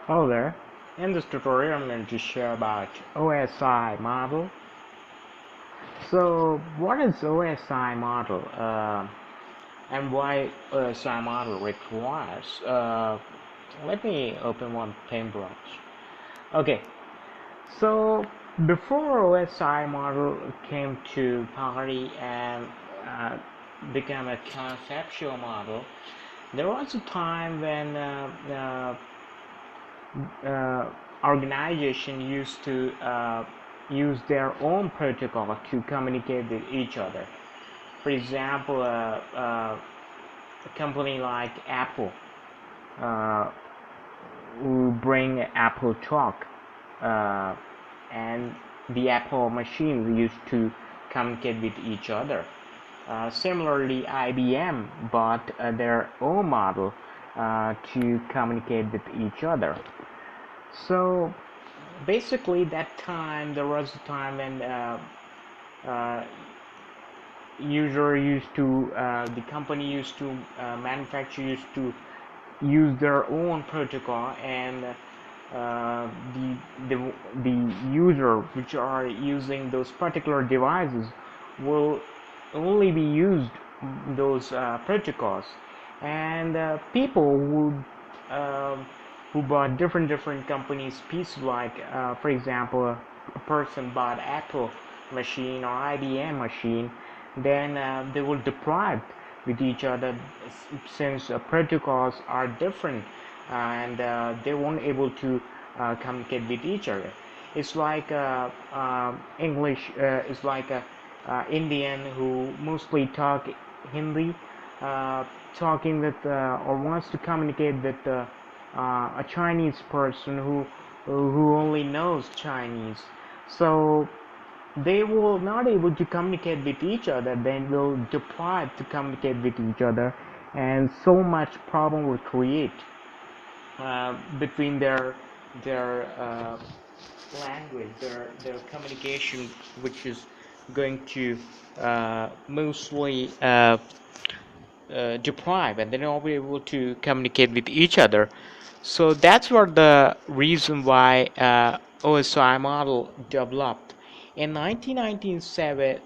Hello there. In this tutorial, I'm going to share about OSI model. So, what is OSI model and why OSI model requires? Let me open one paintbrush. Okay, so before OSI model came to party and uh, became a conceptual model, there was a time when organization used to use their own protocol to communicate with each other. For example, a company like Apple uh, will bring Apple Talk, and the Apple machines used to communicate with each other. Similarly, IBM bought their own model to communicate with each other. So basically, that time there was a time when uh, the company used to manufacturer used to use their own protocol, and the, the the user which are using those particular devices will only be used those protocols, and people who bought different companies pieces, like for example, a person bought Apple machine or IBM machine, then they will deprive with each other, since protocols are different, and they won't able to communicate with each other. It's like English is like a Indian who mostly talk Hindi, uh, talking with or wants to communicate with a Chinese person who only knows Chinese. So they will not able to communicate with each other, then will deprive to communicate with each other, and so much problem will create between their language, their communication, which is going to mostly deprive, and they're not be able to communicate with each other. So that's what the reason why OSI model developed. In 1977,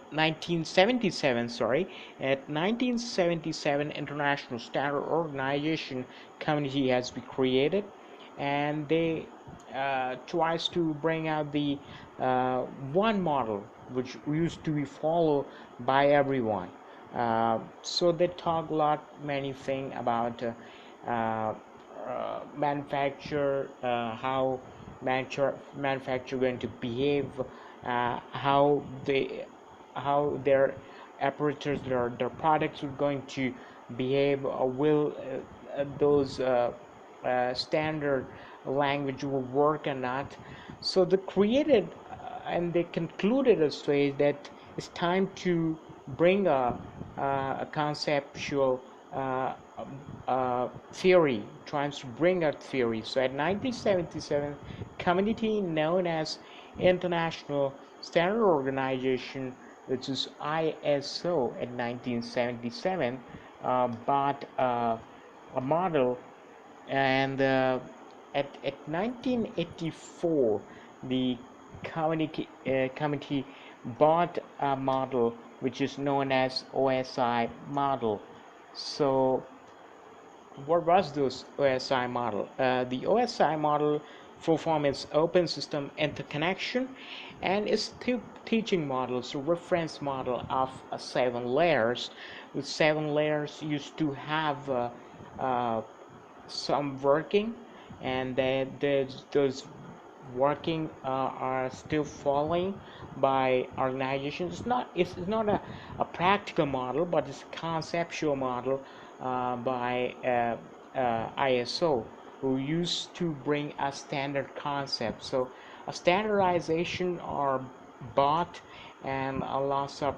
at 1977, International Standard Organization community has been created, and they tries to bring out the one model which used to be followed by everyone. So they talk a lot, many things about manufacture, how manufacture going to behave, how their apparatus, their products are going to behave, or will those standard language will work or not. So they created and they concluded a stage that it's time to bring a conceptual theory, trying to bring a theory. So at 1977, community known as International Standard Organization, which is ISO, at 1977, bought a model, and at 1984, the committee bought a model which is known as OSI model. So what was this OSI model? The OSI model performs open system interconnection, and is teaching model, so reference model of 7 layers. With 7 layers used to have uh, some working, and those working are still following by organizations. It's not a practical model, but it's a conceptual model by ISO, who used to bring a standard concept. So a standardization are bought, and a lots of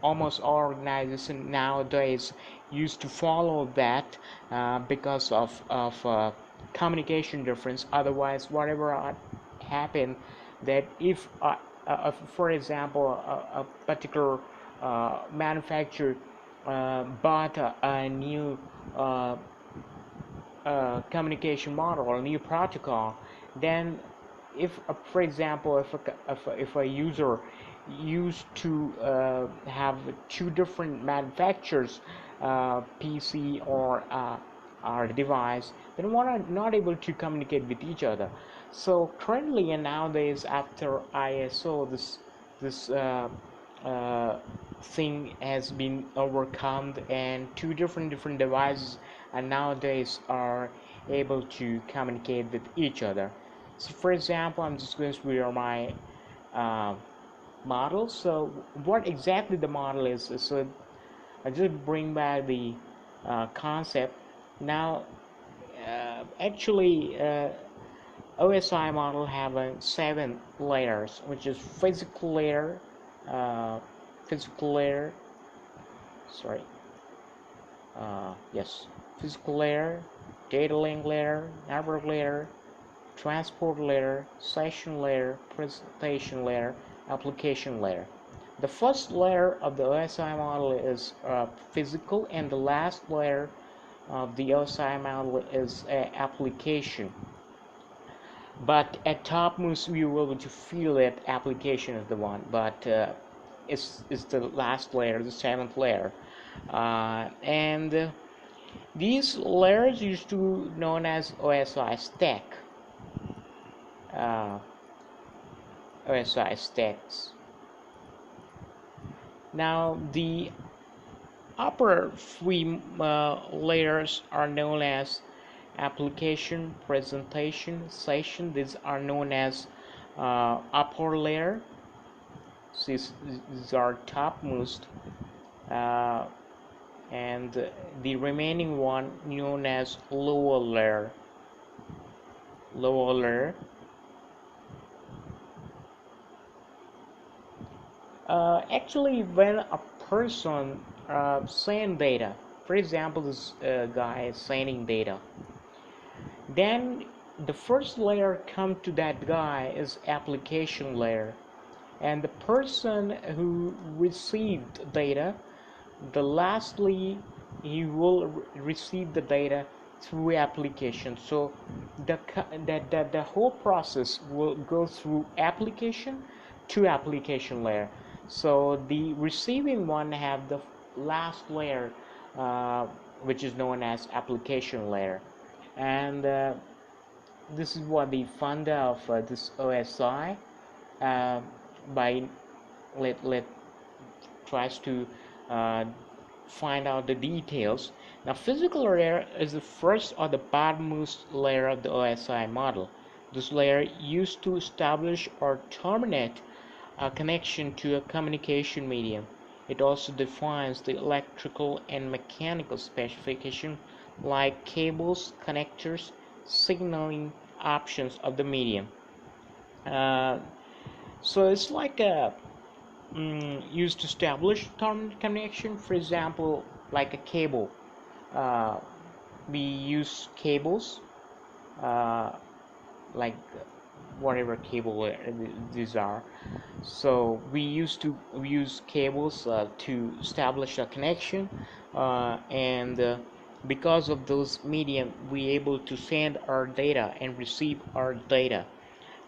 almost all organizations nowadays used to follow that because of communication difference. Otherwise, whatever happen, that if for example, a particular manufacturer bought a new communication model or new protocol, then if for example if a user used to have two different manufacturers PC or device, then one are not able to communicate with each other. So currently and nowadays, after ISO, this thing has been overcome, and two different devices and nowadays are able to communicate with each other. So for example, I'm just going to show my uh, model. So what exactly the model is, so I just bring back the concept. Now actually OSI model have 7 layers, which is uh, physical layer, sorry, yes, physical layer, data link layer, network layer, transport layer, session layer, presentation layer, application layer. The first layer of the OSI model is physical, and the last layer of the OSI model is application. But at topmost we will able to feel that application is the one, but it's the last layer, the 7th layer, and these layers used to known as OSI stack, uh, OSI stacks. Now the upper 3 layers are known as application, presentation, session. These are known as upper layer. These are topmost, uh, and the remaining one known as lower layer. Lower layer. Actually, when a person send data, for example, this guy is sending data, then the first layer come to that guy is application layer, and the person who received data, the lastly he will receive the data through application. So the whole process will go through application to application layer. So the receiving one have the last layer, which is known as application layer, and this is what the funda of this OSI. By let tries to uh, find out the details. Now, physical layer is the first or the bottommost layer of the OSI model. This layer used to establish or terminate a connection to a communication medium. It also defines the electrical and mechanical specification like cables, connectors, signaling options of the medium. Uh, so it's like a used to establish connection. For example, like a cable, uh, we use cables, uh, like whatever cable these are. So we use cables to establish a connection, and because of those medium we able to send our data and receive our data.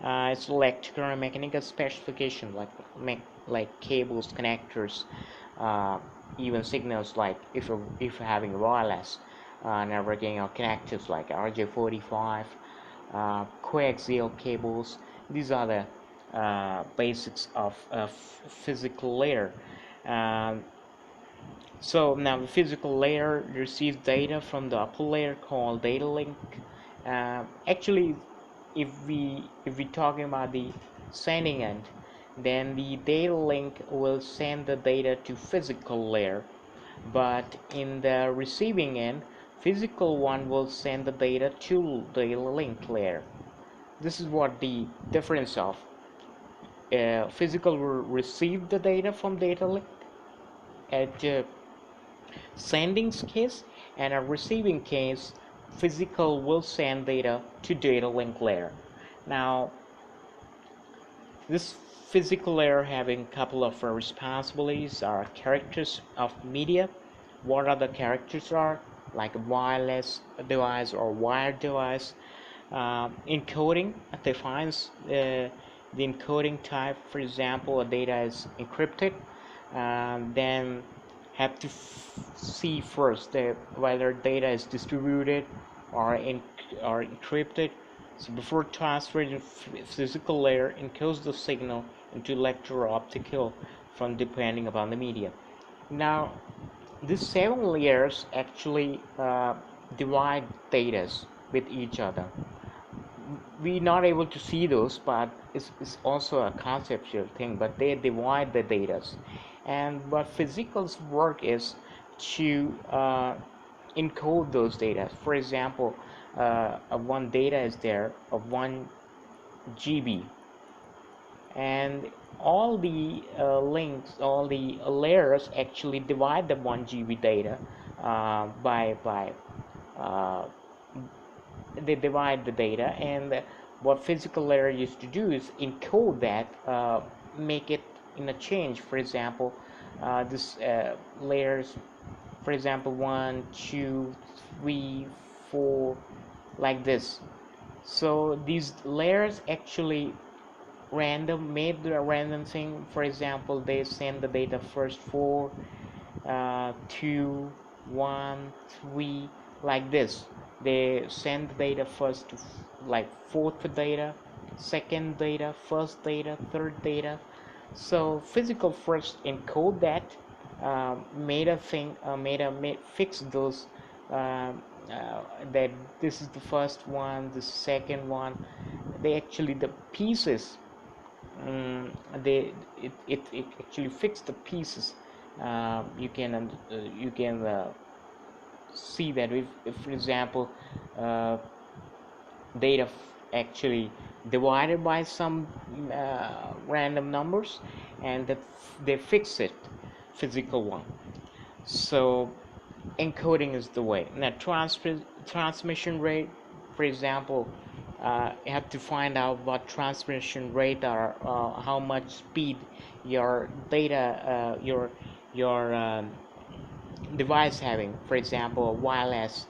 It's electrical and mechanical specification like cables, connectors, uh, even signals like if you're having wireless networking, or connectors like RJ45, coaxial cables. These are the basics of a physical layer. Um, so now the physical layer receives data from the upper layer called data link. Actually, if we talking about the sending end, then the data link will send the data to physical layer, but in the receiving end, physical one will send the data to data link layer. This is what the difference of physical will receive the data from data link at sending case, and a receiving case, physical will send data to data link layer. Now this physical layer having a couple of responsibilities are characters of media. What are the characters are? like a wireless device or wired device. Encoding defines the encoding type. For example, a data is encrypted, then have to see first whether data is distributed or encrypted. So before transferring the physical layer encodes the signal into electro-optical from depending upon the medium. Now, these 7 layers actually divide data with each other. We're not able to see those, but it's also a conceptual thing, but they divide the data. And what physical's work is to encode those data. For example, one data is there of 1 GB, and all the links, all the layers actually divide the 1 GB data by uh, they divide the data, and what physical layer used to do is encode that, make it in a change. For example, this layers, for example, 1, 2, 3, 4, like this. So these layers actually made the random thing. For example, they send the data first 4, 2, 1, 3, like this. They send the data first to like fourth data, second data, first data, third data. So physical first encode that, made a thing, fix those, that this is the first one, the second one. They actually the pieces, it actually fixed the pieces. You can see that if for example, uh, data actually divided by some random numbers, and they fix it, physical one. So encoding is the way. Now transmission rate, for example, you have to find out what transmission rate are, how much speed your data, your device having. For example, wireless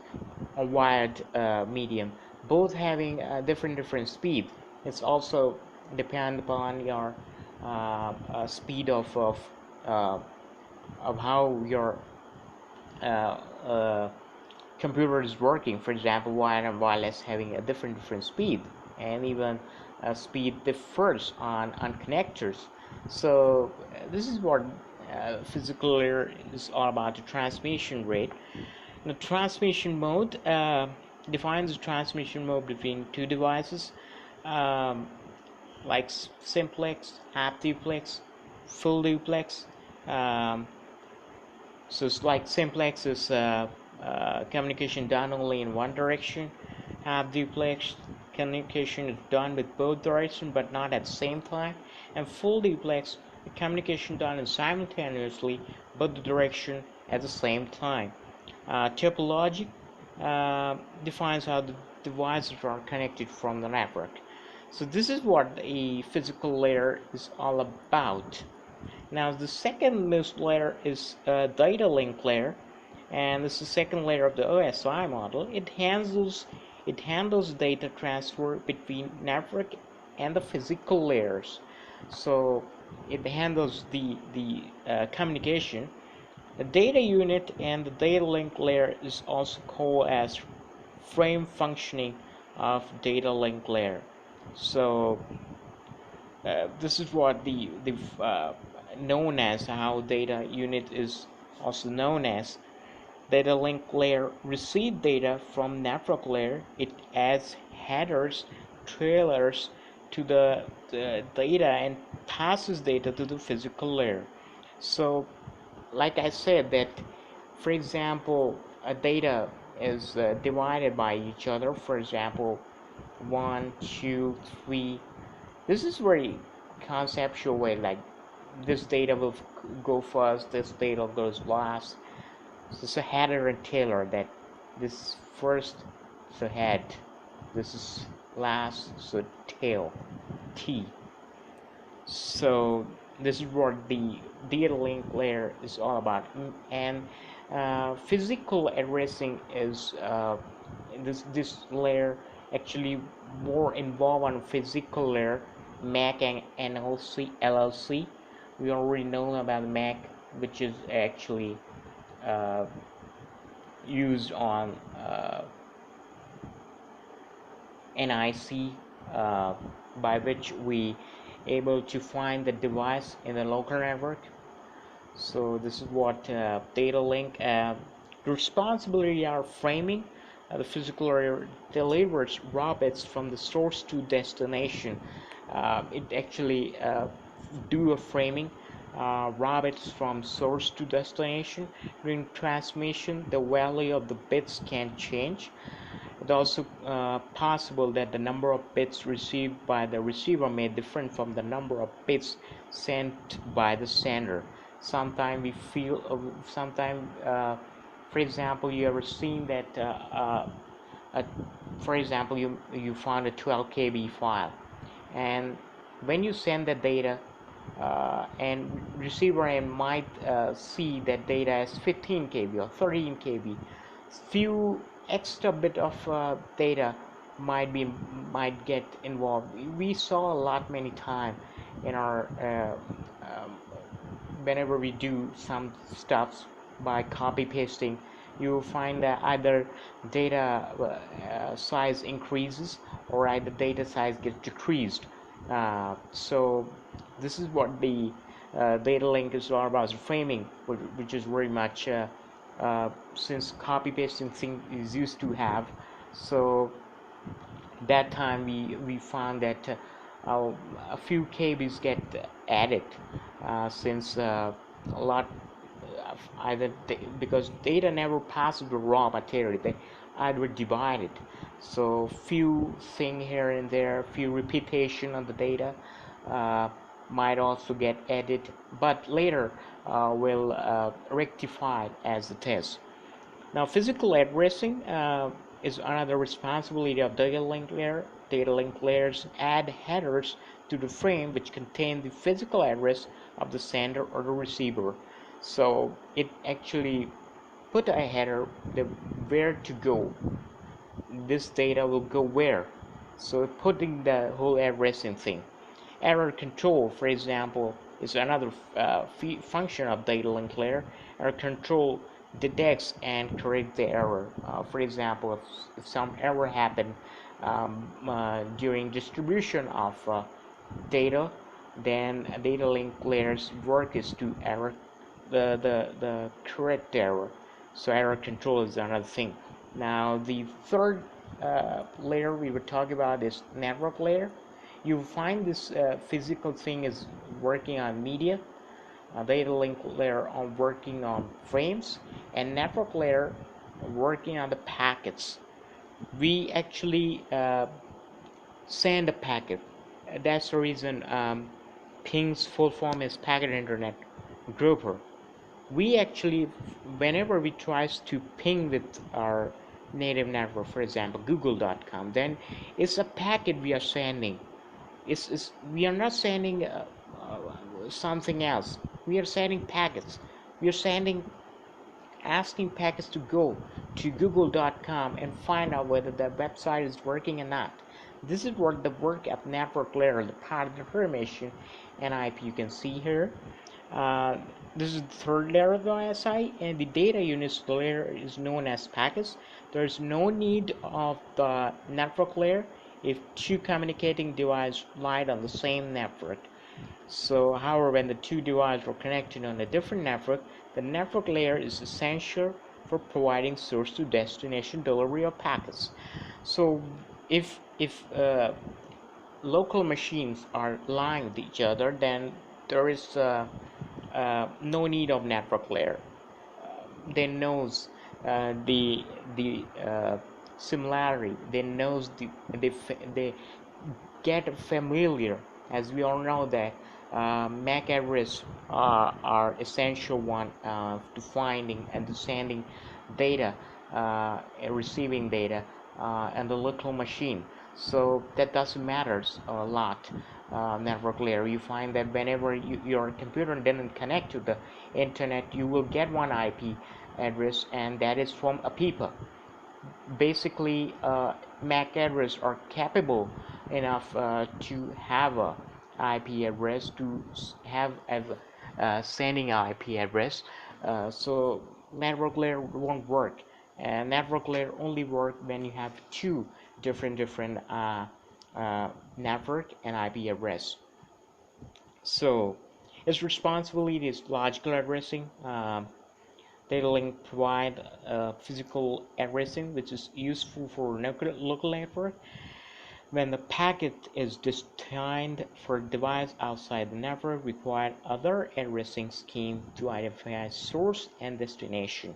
or wired medium, both having different speed. It's also depend upon your speed uh, of how your uh, uh, computer is working. For example, wired and wireless having a different speed, and even speed differs on connectors. So this is what physical layer is all about, the transmission rate. The transmission mode defines the transmission mode between two devices, um, like simplex, half duplex, full duplex. Um, so it's like simplex is communication done only in one direction. Half duplex communication is done with both directions but not at the same time. And full duplex communication done in simultaneously both the direction at the same time. Topology defines how the devices are connected from the network. So this is what a physical layer is all about. Now the second most layer is a data link layer, and this is the second layer of the OSI model. It handles data transfer between network and the physical layers. So it handles the communication. The data unit and the data link layer is also called as frame functioning of data link layer. So this is what the known as, how data unit is also known as. Data link layer receives data from network layer. It adds headers, trailers to the data and passes data to the physical layer. So like I said that, for example, a data is divided by each other. For example, 1, 2, 3. This is very conceptual way, like this data will go first, this data goes last. So it's a header and tailor, that this is first, so head, this is last, so tail, T. So this is what the data link layer is all about. And Physical addressing is this layer actually more involved on physical layer, MAC and LLC. We already know about MAC, which is actually uh, used on NIC, by which we able to find the device in the local network. So this is what data link. The responsibility are framing. The physical layer delivers raw bits from the source to destination. It actually do a framing, raw bits from source to destination. During transmission, the value of the bits can change. It's also possible that the number of bits received by the receiver may differ from the number of bits sent by the sender. Sometimes we feel, for example, you ever seen that, for example, you found a 12 KB file, and when you send the data, and receiver and might see that data as 15 KB or 13 KB, few extra bit of data might get involved. We saw a lot many time in our whenever we do some stuffs by copy pasting, you find that either data size increases or either data size gets decreased. So this is what the data link is all about, framing, which is very much since copy pasting thing is used to have. So that time we found that a few KBs get added, since a lot either because data never passes the raw material, they either divide it. So few thing here and there, few repetition of the data might also get added, but later will rectify as the test. Now, physical addressing is another responsibility of data link layer. Data link layers add headers to the frame which contain the physical address of the sender or the receiver. So it actually put a header, the where to go. This data will go where. So putting the whole addressing thing. Error control, for example, is another function of data link layer. Error control detects and corrects the error. For example, if some error happened during distribution of data, then data link layer's work is to error the correct error. So error control is another thing. Now the third layer we were talking about is network layer. You find this physical thing is working on media, data link layer on working on frames, and network layer working on the packets. We actually send a packet. That's the reason ping's full form is packet internet grouper. We actually, whenever we tries to ping with our native network, for example google.com, then it's a packet we are sending. We are not sending something else. We are sending packets. We are sending asking packets to go to google.com and find out whether the website is working or not. This is what the work of network layer, the part of the information and IP you can see here. This is the third layer of the OSI, and the data units layer is known as packets. There is no need of the network layer if two communicating devices lied on the same network. So, however, when the two devices are connected on a different network, the network layer is essential for providing source to destination delivery of packets. So, if local machines are lying with each other, then there is no need of network layer. They knows the similarity. They knows they get familiar, as we all know that MAC address are essential one to finding and to sending data, and receiving data, and the local machine. So that doesn't matter a lot. Network layer, you find that whenever your computer didn't connect to the internet, you will get one IP address, and that is from a people. Basically, MAC address are capable enough to have a IP address, to have a sending IP address. So network layer won't work, and network layer only work when you have two different network and IP address. So its responsibility is logical addressing. Data link provide physical addressing, which is useful for local network. When the packet is destined for a device outside the network, require other addressing scheme to identify source and destination.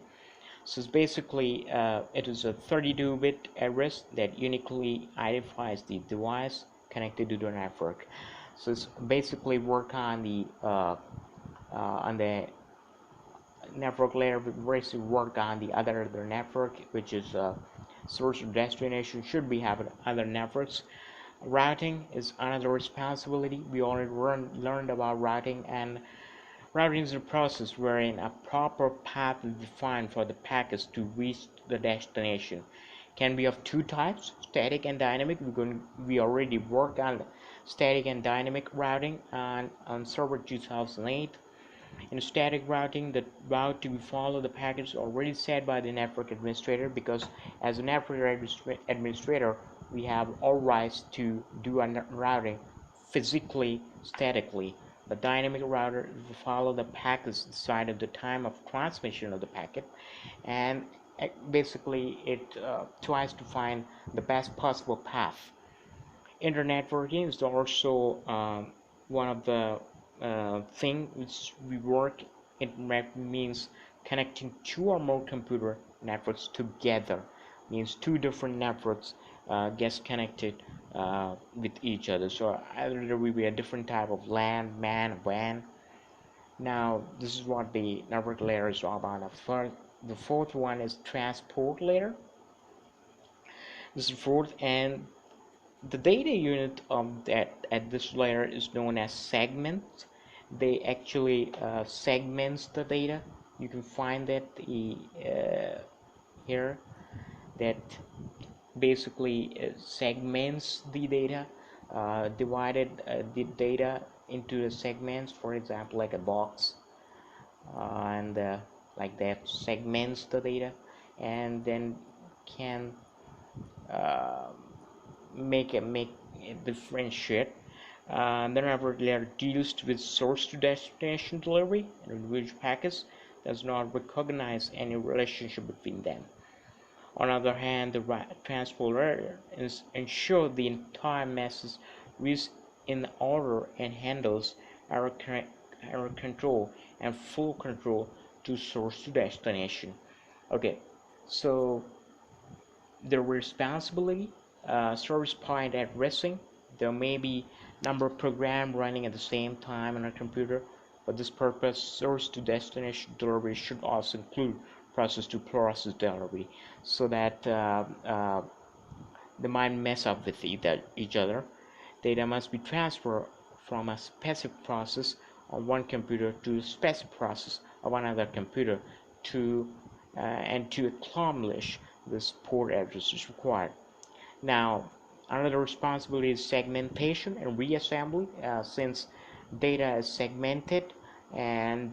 So it's basically it is a 32-bit address that uniquely identifies the device connected to the network. So it's basically work on the network layer, whereas you work on the other network, which is source or destination should be having other networks. Routing is another responsibility. We already learned about routing, and routing is a process wherein a proper path is defined for the packets to reach the destination. Can be of two types, static and dynamic. We already worked on static and dynamic routing on server 2008. In static routing, the route to be followed the packets already set by the network administrator, because as a network administrator we have all rights to do routing physically, statically. The dynamic router will follow the packets decided at the time of transmission of the packet, and basically it tries to find the best possible path. Internetworking is also one of the thing which we work. Internet means connecting two or more computer networks together, means two different networks gets connected with each other. So either there will be a different type of LAN, MAN, WAN. Now this is what the network layer is all about. The fourth one is transport layer. This is fourth, and the data unit of that at this layer is known as segment. They actually segments the data. You can find that here, that basically segments the data, divided the data into the segments, for example like a box, and like that segments the data, and then can uh, make it differentiate. The network layer deals with source to destination delivery, and which packets does not recognize any relationship between them. On the other hand, the transport layer ensures the entire message reaches in order and handles error, error control and full control to source to destination. Okay, so the responsibility, service point addressing. There may be number of programs running at the same time on a computer. For this purpose, source to destination delivery should also include process to process delivery, so that they might mess up with each other. Data must be transferred from a specific process on one computer to a specific process of another computer to and to accomplish this port address is required. Now, another responsibility is segmentation and reassembly. Since data is segmented, and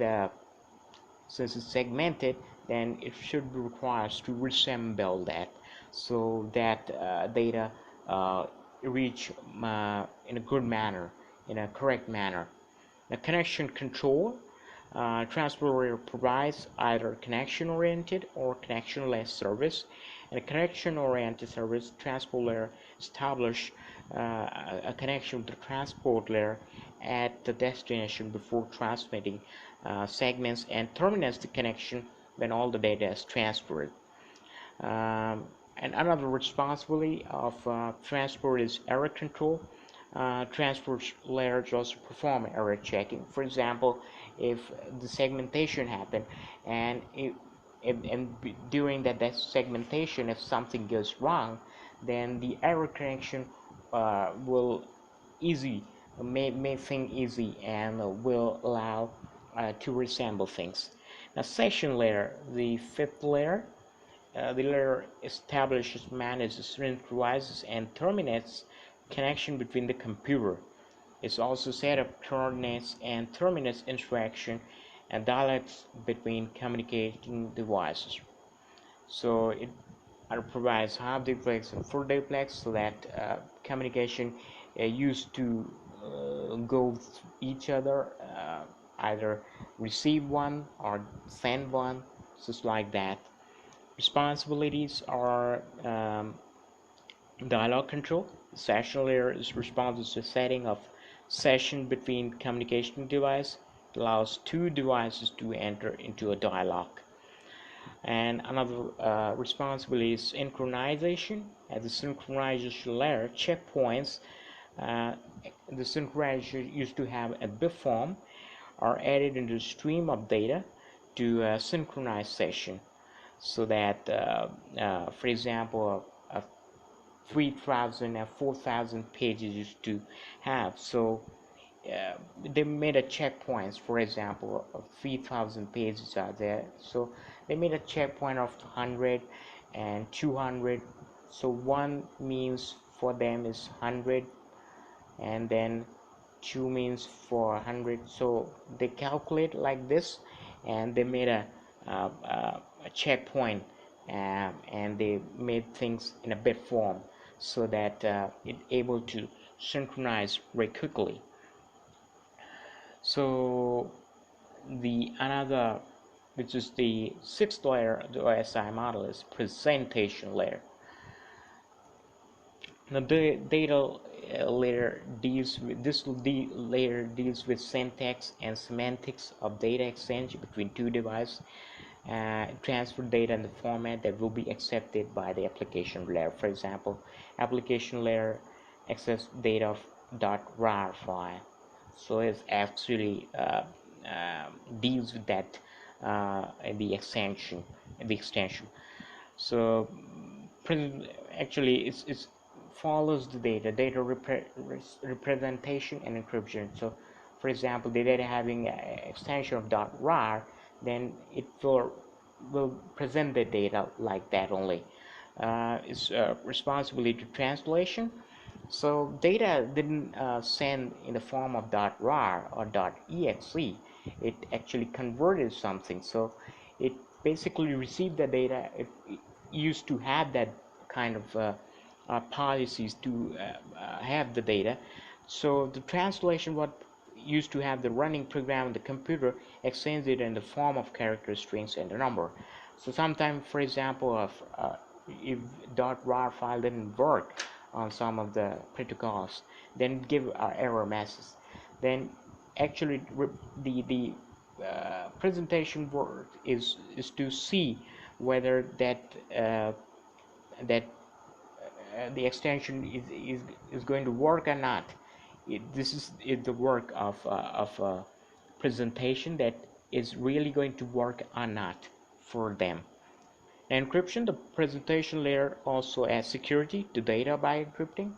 since it's segmented, then it should be required to reassemble that, so that data uh, reach in a good manner, in a correct manner. The connection control, transport provides either connection-oriented or connection-less service. In a connection-oriented service, transport layer establish a connection with the transport layer at the destination before transmitting segments, and terminates the connection when all the data is transferred. And another responsibility of transport is error control. Transport layers also perform error checking. For example, if the segmentation happened, and during that segmentation, if something goes wrong, then the error connection will easy make things easy, and will allow to reassemble things. Now, session layer, the fifth layer. The layer establishes, manages, synchronizes, and terminates connection between the computer. It also set up coordinates and terminates interaction and dialects between communicating devices. So it provides half duplex and full duplex, so that communication used to go with each other, either receive one or send one, just like that. Responsibilities are dialogue control. The session layer is responsible for setting of session between communication device. It allows two devices to enter into a dialogue. And another responsibility is synchronization. At the synchronization layer, checkpoints, uh, the synchronization used to have a bit form, are added into the stream of data to synchronize session, so that for example, 3,000 and 4,000 pages used to have. So uh, they made a checkpoints. For example, 3,000 pages are there, so they made a checkpoint of 100 and 200. So one means for them is 100, and then 2 means for 100. So they calculate like this, and they made a checkpoint, and they made things in a bit form, so that it able to synchronize very quickly. So the another, which is the sixth layer of the OSI model, is presentation layer. Now the data layer deals with layer deals with syntax and semantics of data exchange between two devices. Transfer data in the format that will be accepted by the application layer. For example, application layer access data of .rar file, so it actually deals with that the extension. So actually it's follows the data representation and encryption. So for example, the data having an extension of .rar, then it will present the data like that only. It's responsibility to translation. So data didn't send in the form of .rar or .exe. It actually converted something. So it basically received the data. It used to have that kind of policies to have the data. So the translation, what used to have the running program on the computer, exchange it in the form of character strings and a number. So sometimes, for example, if .rar file didn't work on some of the protocols, then give error message. Then actually the presentation word is to see whether that the extension is going to work or not. This is the work of presentation, that is really going to work or not for them. Encryption, the presentation layer also adds security to data by encrypting.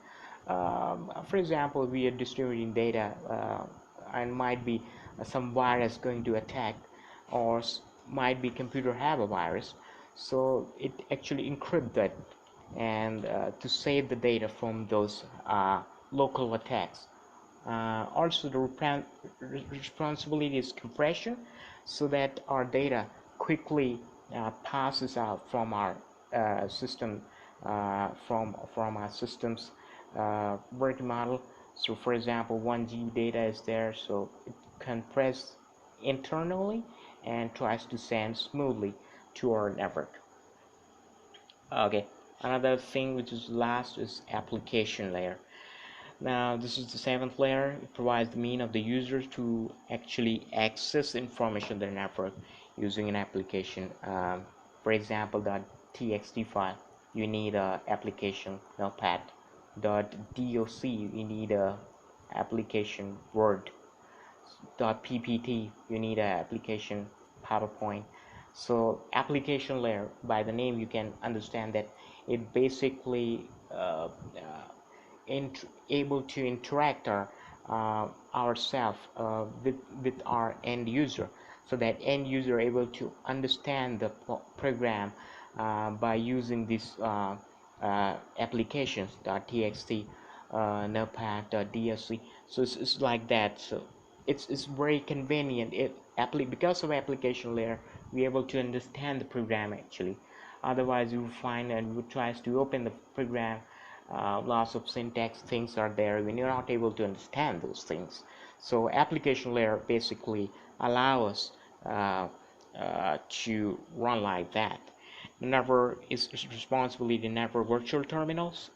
For example, we are distributing data, and might be some virus going to attack, or might be computer have a virus. So it actually encrypt that, and to save the data from those local attacks. Also, the responsibility is compression, so that our data quickly passes out from our system, from our system's working model. So for example, 1G data is there, so it compress internally and tries to send smoothly to our network. Okay, another thing which is last is application layer. Now this is the seventh layer. It provides the means of the user to actually access information on their network using an application. For example, the txt file, you need a application notepad. .doc, you need a application word. .ppt, you need a application PowerPoint. So application layer, by the name you can understand that it basically able to interact ourselves with our end user. so that end user able to understand the program by using these applications .txt, notepad.dsc. So it's like that. So it's very convenient. Because of application layer, we're able to understand the program actually. Otherwise, you find and you tries to open the program, lots of syntax things are there when you're not able to understand those things. So application layer basically allow us to run like that. The network is responsibility the network virtual terminals.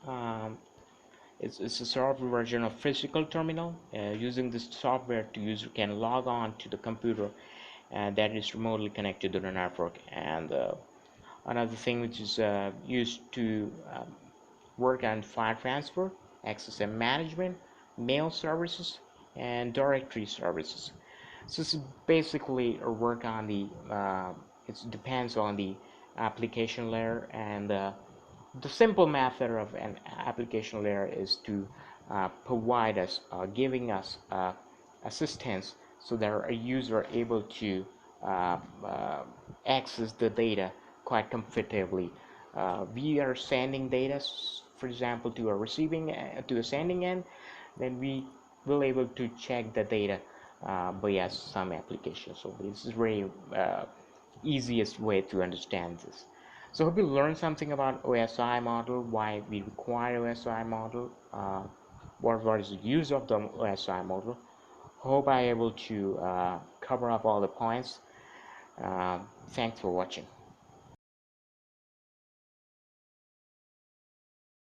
It's a software version of physical terminal. Using this software, the user can log on to the computer that is remotely connected to the network. And another thing which is used to work on file transfer, access and management, mail services, and directory services. So it's basically a work on the it depends on the application layer, and the simple method of an application layer is to provide us giving us assistance so that a user able to uh, uh, access the data quite comfortably. We are sending data, for example, to a receiving to a sending end, then we will able to check the data via some application. So this is very easiest way to understand this. So hope you learned something about OSI model, why we require OSI model, what is the use of the OSI model. Hope I able to cover up all the points. Thanks for watching.